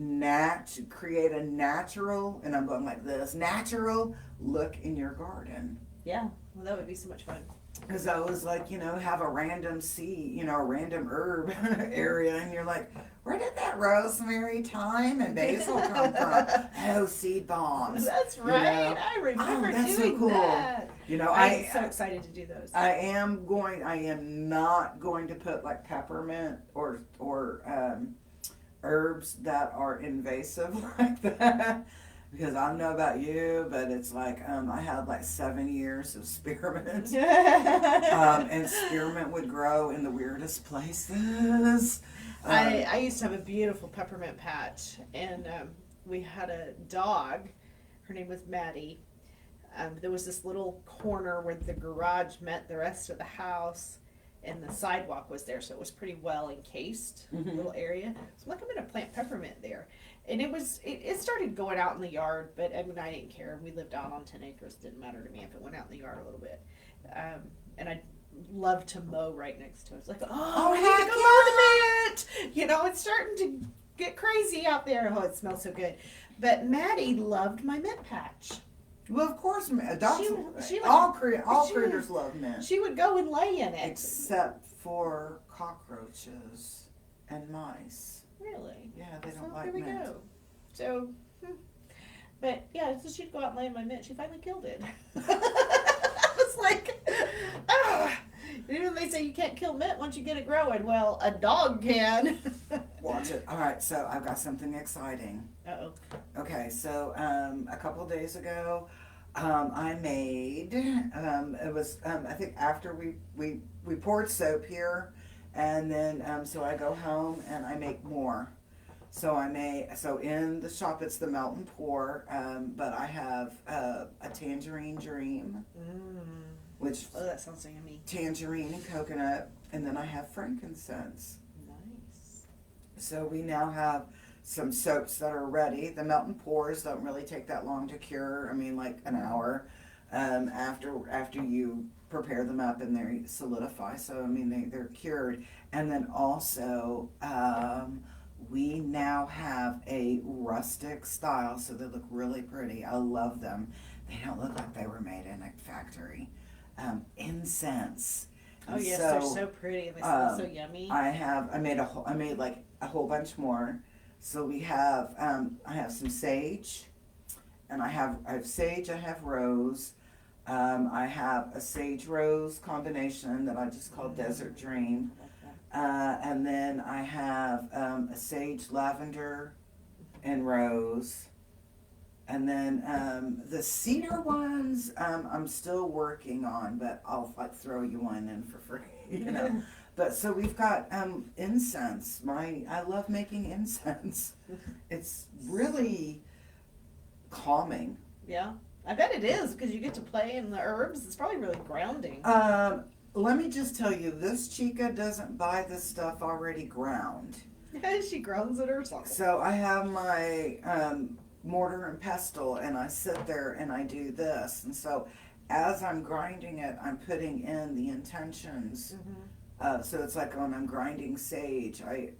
A: create a natural, and I'm going like this, natural look in your garden.
B: Yeah, well, that would be so much fun.
A: Because I was like, have a random seed, a random herb area, and you're like, where did that rosemary, thyme, and basil come from? Oh, seed bombs.
B: That's right. I remember doing
A: so cool.
B: that. I'm so excited to do those.
A: I am not going to put like peppermint or herbs that are invasive like that, because I don't know about you, but it's like I had like 7 years of spearmint, and spearmint would grow in the weirdest places.
B: I used to have a beautiful peppermint patch, and we had a dog. Her name was Maddie. There was this little corner where the garage met the rest of the house, and the sidewalk was there, so it was pretty well encased little area. So I'm like, I'm gonna plant peppermint there, and it started going out in the yard, but I mean I didn't care. We lived out on 10 acres. Didn't matter to me if it went out in the yard a little bit, and I love to mow right next to it. It's like, oh, I need to go mow the mint. You know, it's starting to get crazy out there. Oh, it smells so good. But Maddie loved my mint patch.
A: Well, of course, dogs.
B: She
A: all critters love mint.
B: She would go and lay in it.
A: Except for cockroaches and mice.
B: Really?
A: Yeah, they don't
B: So
A: like mint.
B: There we go. So, but yeah, so she'd go out and lay in my mint. She finally killed it. I was like, even they say you can't kill mint once you get it growing. Well, a dog can.
A: Watch it. All right, so I've got something exciting.
B: Uh-oh.
A: Okay, so a couple of days ago, I made, it was, I think after we poured soap here, and then, so I go home and I make more. So in the shop it's the melt and pour, but I have a tangerine dream, which,
B: oh, that sounds yummy.
A: tangerine and coconut, and then I have frankincense.
B: Nice.
A: So we now have some soaps that are ready. The melt and pours don't really take that long to cure. I mean, like an hour after you prepare them up and they solidify. So I mean, they're cured. And then also we now have a rustic style, so they look really pretty. I love them. They don't look like they were made in a factory. Incense.
B: Oh
A: And
B: yes, they're so pretty and they smell so yummy.
A: I made like a whole bunch more. So we have, I have some sage, and I have sage, I have rose, I have a sage rose combination that I just call Desert Dream, and then I have a sage lavender and rose, and then the cedar ones I'm still working on, but I'll like throw you one in for free, you know. But so we've got incense. I love making incense. It's really calming.
B: Yeah, I bet it is because you get to play in the herbs. It's probably really grounding.
A: Let me just tell you, this chica doesn't buy this stuff already ground.
B: She grounds it herself.
A: So I have my mortar and pestle, and I sit there and I do this. And so as I'm grinding it, I'm putting in the intentions. So it's like when I'm grinding sage, I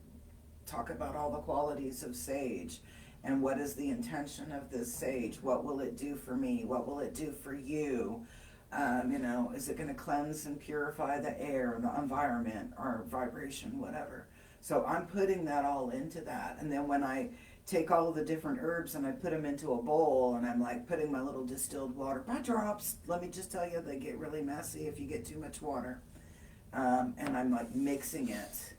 A: talk about all the qualities of sage and what is the intention of this sage. What will it do for me? What will it do for you? You know, is it going to cleanse and purify the air, the environment, or vibration, whatever. So I'm putting that all into that. And then when I take all of the different herbs and I put them into a bowl and I'm like putting my little distilled water by drops, let me just tell you, they get really messy if you get too much water. And I'm like mixing it,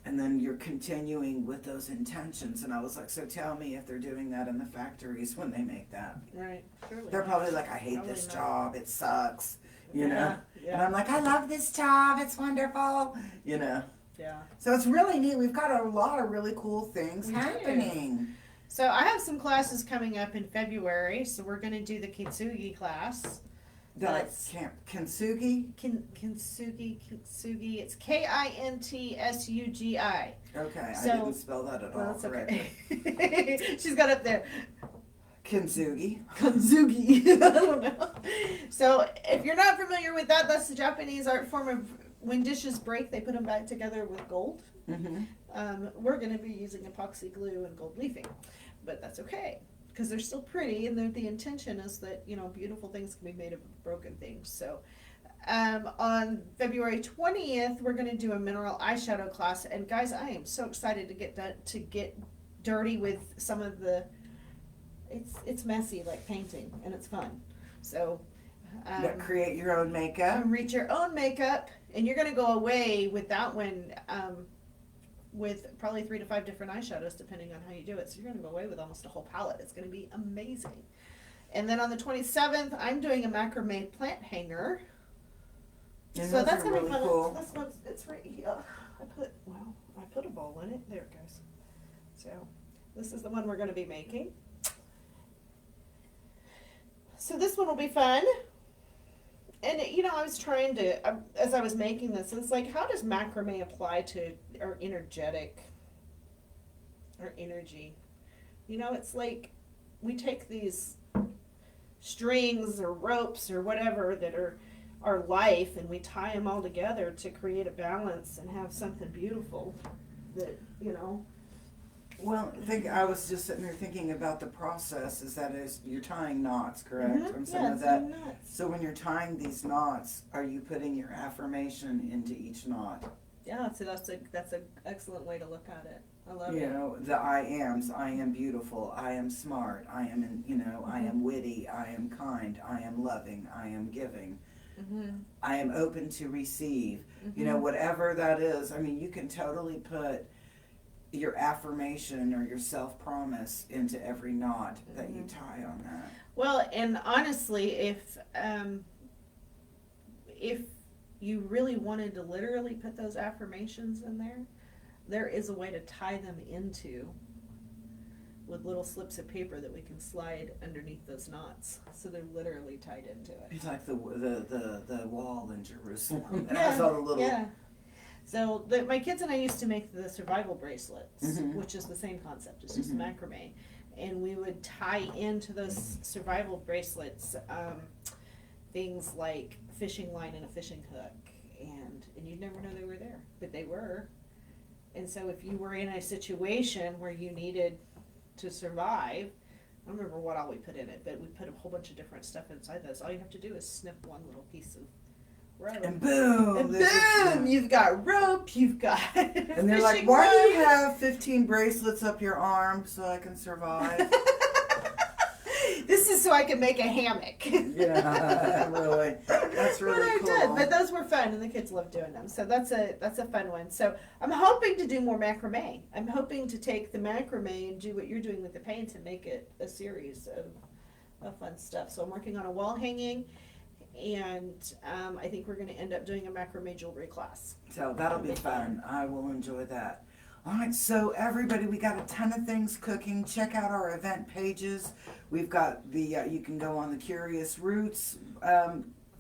A: and then you're continuing with those intentions. And I was like, so tell me if they're doing that in the factories when they make that.
B: Right. Surely
A: They're
B: not.
A: probably like, I hate
B: Probably
A: this
B: not.
A: job, it sucks, you know.
B: Yeah.
A: And I'm like, I love this job, it's wonderful, you know.
B: Yeah.
A: So it's really neat. We've got a lot of really cool things
B: We do.
A: happening.
B: So I have some classes coming up in February. So we're going to do the kintsugi class.
A: That's kintsugi.
B: Kintsugi. It's Kintsugi.
A: Okay,
B: So-
A: I didn't spell that at all
B: Well, that's
A: correctly.
B: okay. She's got up there.
A: Kintsugi.
B: Kintsugi. I don't know. So if you're not familiar with that, that's the Japanese art form of when dishes break, they put them back together with gold.
A: Mm-hmm.
B: We're going to be using epoxy glue and gold leafing, but that's okay because they're still pretty, and the intention is that, you know, beautiful things can be made of broken things. So on February 20th, we're going to do a mineral eyeshadow class, and guys, I am so excited to get dirty with some of the. It's messy like painting, and it's fun. So
A: Create your own makeup.
B: reach your own makeup, and you're going to go away with that one with probably 3 to 5 different eyeshadows depending on how you do it. So you're going to go away with almost a whole palette. It's going to be amazing. And then on the 27th, I'm doing a macrame plant hanger.
A: And
B: So
A: those
B: that's
A: are
B: going to be
A: really
B: fun.
A: cool.
B: This one's, it's right here. I put a bowl in it. There it goes. So this is the one we're going to be making. So this one will be fun. And I was trying to, as I was making this, it's like, how does macrame apply to our our energy? It's like we take these strings or ropes or whatever that are our life, and we tie them all together to create a balance and have something beautiful that.
A: Well, I was just sitting there thinking about the process. You're tying knots, correct?
B: Mm-hmm.
A: And some of that. So when you're tying these knots, are you putting your affirmation into each knot?
B: Yeah, so that's an excellent way to look at it. I love it.
A: The I ams. I am beautiful. I am smart. I am, I am witty. I am kind. I am loving. I am giving.
B: Mm-hmm.
A: I am open to receive.
B: Mm-hmm.
A: Whatever that is. I mean, you can totally put your affirmation or your self-promise into every knot that you tie on that.
B: Well, and honestly, if you really wanted to literally put those affirmations in there is a way to tie them into with little slips of paper that we can slide underneath those knots, so they're literally tied into it.
A: It's like the wall in Jerusalem. It has all the little.
B: Yeah. So my kids and I used to make the survival bracelets,
A: Mm-hmm.
B: which is the same concept. It's just
A: Mm-hmm.
B: macrame, and we would tie into those survival bracelets things like fishing line and a fishing hook, and you'd never know they were there, but they were. And so if you were in a situation where you needed to survive, I don't remember what all we put in it, but we put a whole bunch of different stuff inside those. All you have to do is snip one little piece of rope.
A: And boom!
B: And boom! You've got rope, you've got
A: And they're like, why do you have 15 bracelets up your arm so I can survive?
B: This is so I can make a hammock.
A: Yeah, really. That's really cool.
B: Did, but those were fun, and the kids love doing them. So that's a fun one. So I'm hoping to do more macrame. I'm hoping to take the macrame and do what you're doing with the paint and make it a series of fun stuff. So I'm working on a wall hanging, and I think we're going to end up doing a macrame jewelry class.
A: So that'll be fun. I will enjoy that. All right, so everybody, we got a ton of things cooking. Check out our event pages. We've got you can go on the Curious Roots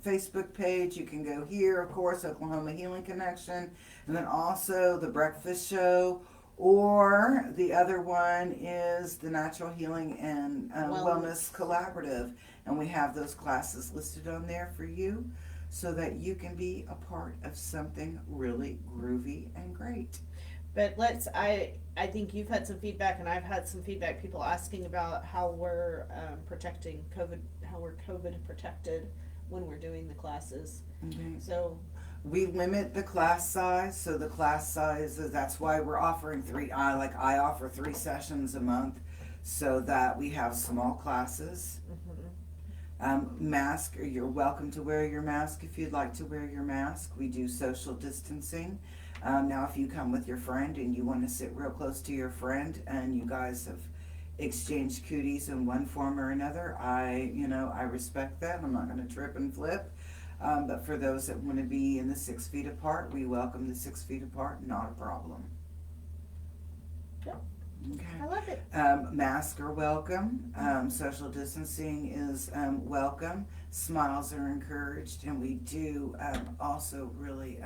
A: Facebook page. You can go here, of course, Oklahoma Healing Connection, and then also the Breakfast Show, or the other one is the Natural Healing and Wellness Collaborative. And we have those classes listed on there for you so that you can be a part of something really groovy and great.
B: But I think you've had some feedback, and I've had some feedback, people asking about how we're protecting COVID, how we're COVID protected when we're doing the classes.
A: Okay.
B: So
A: we limit the class size, so the class size, that's why we're offering I offer 3 sessions a month so that we have small classes. Mask, you're welcome to wear your mask if you'd like to wear your mask. We do social distancing. Now, if you come with your friend and you want to sit real close to your friend and you guys have exchanged cooties in one form or another, I respect that. I'm not going to trip and flip. But for those that want to be in the 6 feet apart, we welcome the 6 feet apart. Not a problem.
B: Yep.
A: Okay.
B: I love it.
A: Masks are welcome. Social distancing is welcome. Smiles are encouraged, and we do also really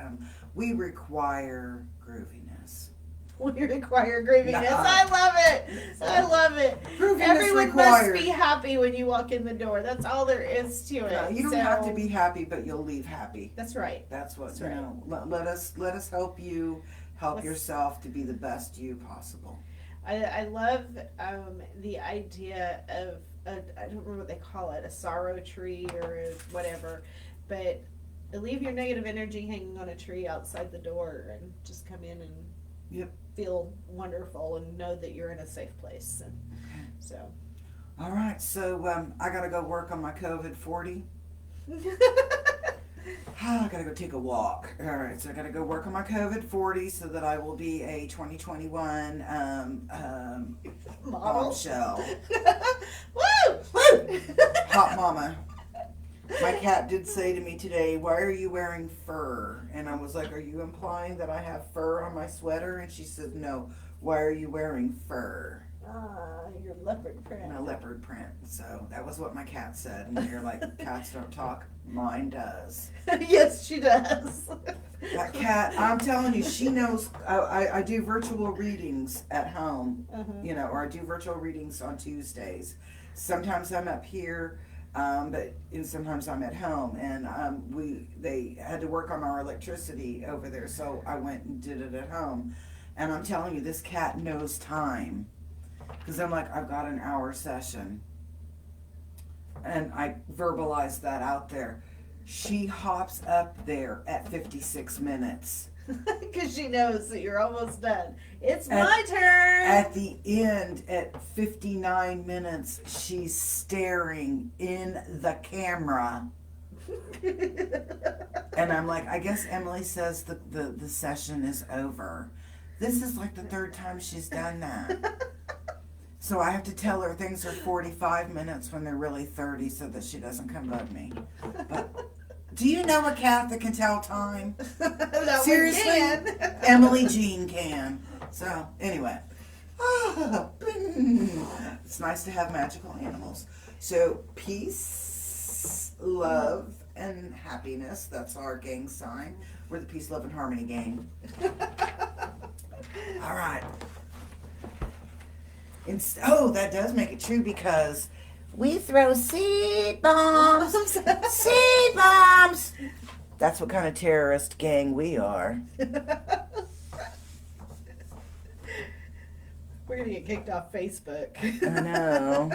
A: we require grooviness.
B: We require grooviness.
A: Nah.
B: I love it. I love it.
A: Grooviness
B: Everyone
A: required.
B: must be happy when you walk in the door. That's all there is to it.
A: You don't have to be happy, but you'll leave happy.
B: That's right.
A: That's what
B: That's right.
A: Let us help you help yourself to be the best you possible.
B: I love the idea of I don't remember what they call it, a sorrow tree or whatever, but leave your negative energy hanging on a tree outside the door and just come in and feel wonderful and know that you're in a safe place. And so.
A: All right, so I gotta go work on my COVID-40. I gotta go take a walk. All right, so I gotta go work on my COVID-40 so that I will be a 2021 bombshell.
B: Woo!
A: Hot mama. My cat did say to me today, "Why are you wearing fur?" And I was like, "Are you implying that I have fur on my sweater?" And she said, "No. Why are you wearing fur?"
B: Your leopard print.
A: A leopard print. So that was what my cat said. And you're like, cats don't talk. Mine does.
B: Yes, she does.
A: That cat, I'm telling you, she knows. I do virtual readings at home, or I do virtual readings on Tuesdays. Sometimes I'm up here, and sometimes I'm at home. And they had to work on our electricity over there, so I went and did it at home. And I'm telling you, this cat knows time. Because I'm like, I've got an hour session. And I verbalized that out there. She hops up there at 56 minutes.
B: Because she knows that you're almost done. It's my turn.
A: At the end, at 59 minutes, she's staring in the camera. And I'm like, I guess Emily says the session is over. This is like the third time she's done that. So I have to tell her things are 45 minutes when they're really 30 so that she doesn't come bug me. But do you know a cat that can tell time?
B: That
A: Seriously? Emily Jean can. So, anyway. It's nice to have magical animals. So, peace, love, and happiness. That's our gang sign. We're the Peace, Love, and Harmony gang. All right. That does make it true because we throw seed bombs. Seed bombs. That's what kind of terrorist gang we are.
B: We're going to get kicked off Facebook.
A: I know.